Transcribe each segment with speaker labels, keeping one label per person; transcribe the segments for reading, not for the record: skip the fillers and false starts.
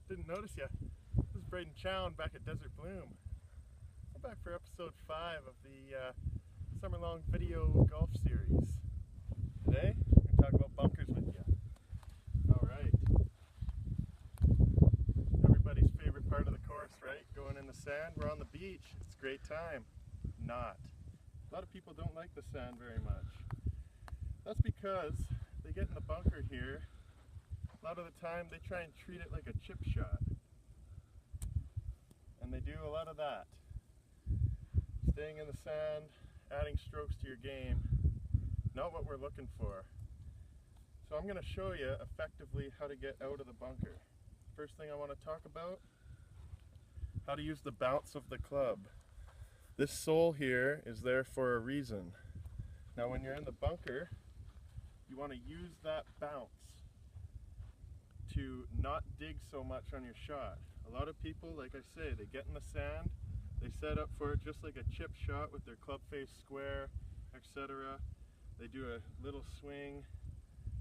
Speaker 1: Didn't notice ya. This is Braden Chown back at Desert Blume. We're back for episode 5 of the summer-long video golf series. Today, we're going to talk about bunkers with you. Alright. Everybody's favorite part of the course, right? Going in the sand. We're on the beach. It's a great time. Not. A lot of people don't like the sand very much. That's because they get in the bunker here. A lot of the time they try and treat it like a chip shot. And they do a lot of that. Staying in the sand, adding strokes to your game, not what we're looking for. So I'm going to show you effectively how to get out of the bunker. First thing I want to talk about, how to use the bounce of the club. This sole here is there for a reason. Now when you're in the bunker, you want to use that bounce to not dig so much on your shot. A lot of people, like I say, they get in the sand, they set up for it just like a chip shot with their club face square, etc. They do a little swing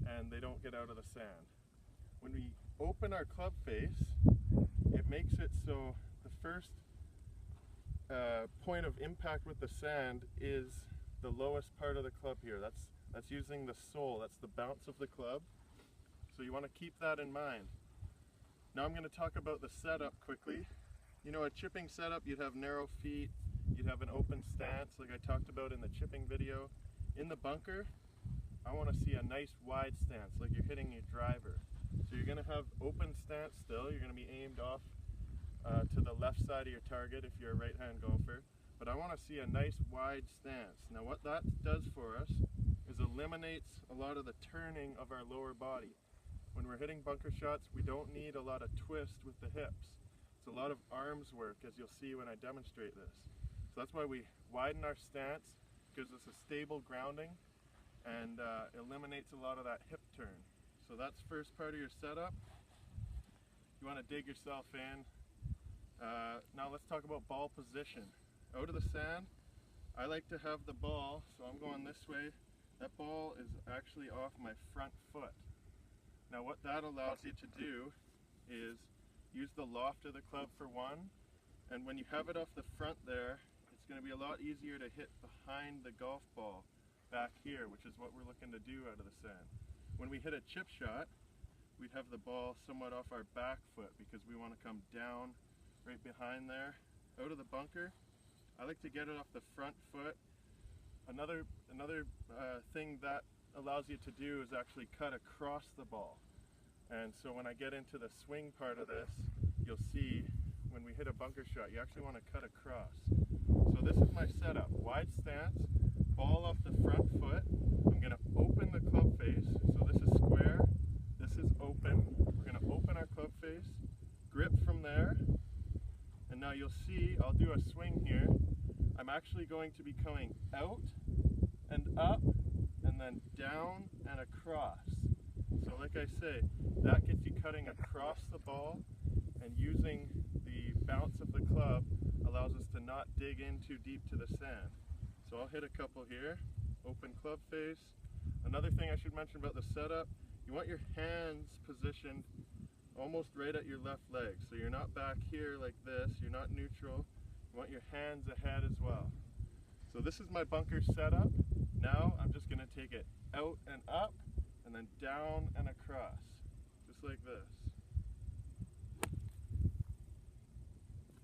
Speaker 1: and they don't get out of the sand. When we open our club face, it makes it so the first point of impact with the sand is the lowest part of the club here. That's using the sole, that's the bounce of the club. So you want to keep that in mind. Now I'm going to talk about the setup quickly. You know, a chipping setup, you'd have narrow feet, you'd have an open stance like I talked about in the chipping video. In the bunker, I want to see a nice wide stance like you're hitting your driver. So you're going to have open stance still, you're going to be aimed off to the left side of your target if you're a right-hand golfer. But I want to see a nice wide stance. Now what that does for us is eliminates a lot of the turning of our lower body. When we're hitting bunker shots, we don't need a lot of twist with the hips. It's a lot of arms work, as you'll see when I demonstrate this. So that's why we widen our stance, gives us a stable grounding, and eliminates a lot of that hip turn. So that's first part of your setup. You want to dig yourself in. Now let's talk about ball position. Out of the sand, I like to have the ball, so I'm going this way. That ball is actually off my front foot. Now what that allows you to do is use the loft of the club for one, and when you have it off the front there, it's going to be a lot easier to hit behind the golf ball back here, which is what we're looking to do out of the sand. When we hit a chip shot, we'd have the ball somewhat off our back foot because we want to come down right behind there. Out of the bunker, I like to get it off the front foot. Another thing that allows you to do is actually cut across the ball. And so when I get into the swing part of this, you'll see when we hit a bunker shot, you actually want to cut across. So this is my setup. Wide stance, ball off the front foot. I'm going to open the club face. So this is square, this is open. We're going to open our club face, grip from there, and now you'll see, I'll do a swing here. I'm actually going to be coming out and up, and then down and across. So like I say, that gets you cutting across the ball, and using the bounce of the club allows us to not dig in too deep to the sand. So I'll hit a couple here, open club face. Another thing I should mention about the setup, you want your hands positioned almost right at your left leg. So you're not back here like this, you're not neutral, you want your hands ahead as well. So this is my bunker setup. Now I'm just going to take it out and up, and then down and across, just like this.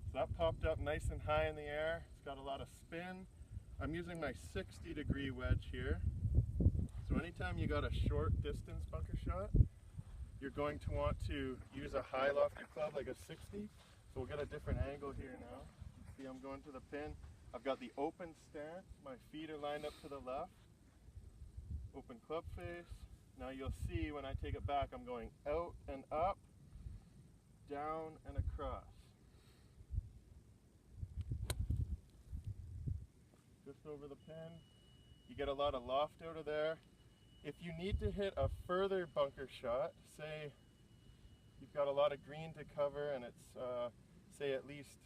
Speaker 1: So that popped up nice and high in the air. It's got a lot of spin. I'm using my 60-degree wedge here. So anytime you got a short distance bunker shot, you're going to want to use a high lofted club like a 60. So we'll get a different angle here now. See, I'm going to the pin. I've got the open stance, my feet are lined up to the left, open club face. Now you'll see when I take it back, I'm going out and up, down and across. Just over the pin. You get a lot of loft out of there. If you need to hit a further bunker shot, say you've got a lot of green to cover and it's say at least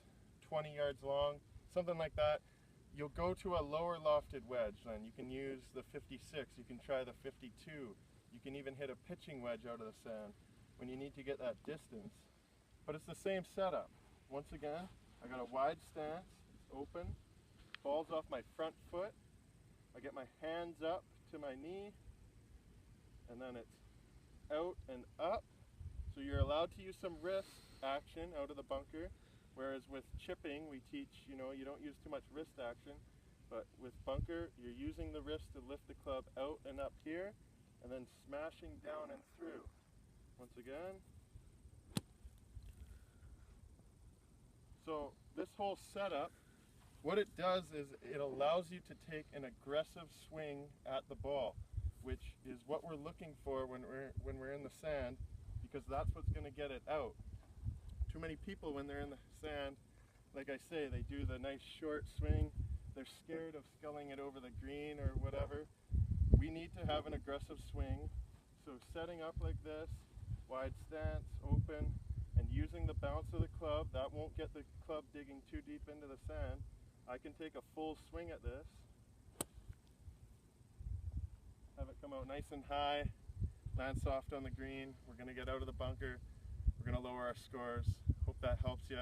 Speaker 1: 20 yards long, something like that, you'll go to a lower lofted wedge then. You can use the 56, you can try the 52, you can even hit a pitching wedge out of the sand when you need to get that distance. But it's the same setup. Once again, I got a wide stance, it's open, ball's off my front foot, I get my hands up to my knee, and then it's out and up. So you're allowed to use some wrist action out of the bunker, whereas with chipping we teach, you don't use too much wrist action, but with bunker you're using the wrist to lift the club out and up here, and then smashing down and through. Once again. So this whole setup, what it does is it allows you to take an aggressive swing at the ball, which is what we're looking for when we're in the sand, because that's what's going to get it out. Too many people, when they're in the sand, like I say, they do the nice short swing. They're scared of sculling it over the green or whatever. We need to have an aggressive swing. So setting up like this, wide stance, open, and using the bounce of the club, that won't get the club digging too deep into the sand. I can take a full swing at this, have it come out nice and high, land soft on the green. We're going to get out of the bunker. We're going to lower our scores. Hope that helps you.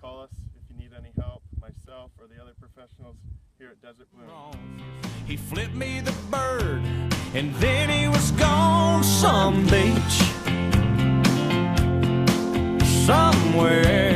Speaker 1: Call us if you need any help, myself or the other professionals here at Desert Blume.
Speaker 2: He flipped me the bird, and then he was gone some beach somewhere.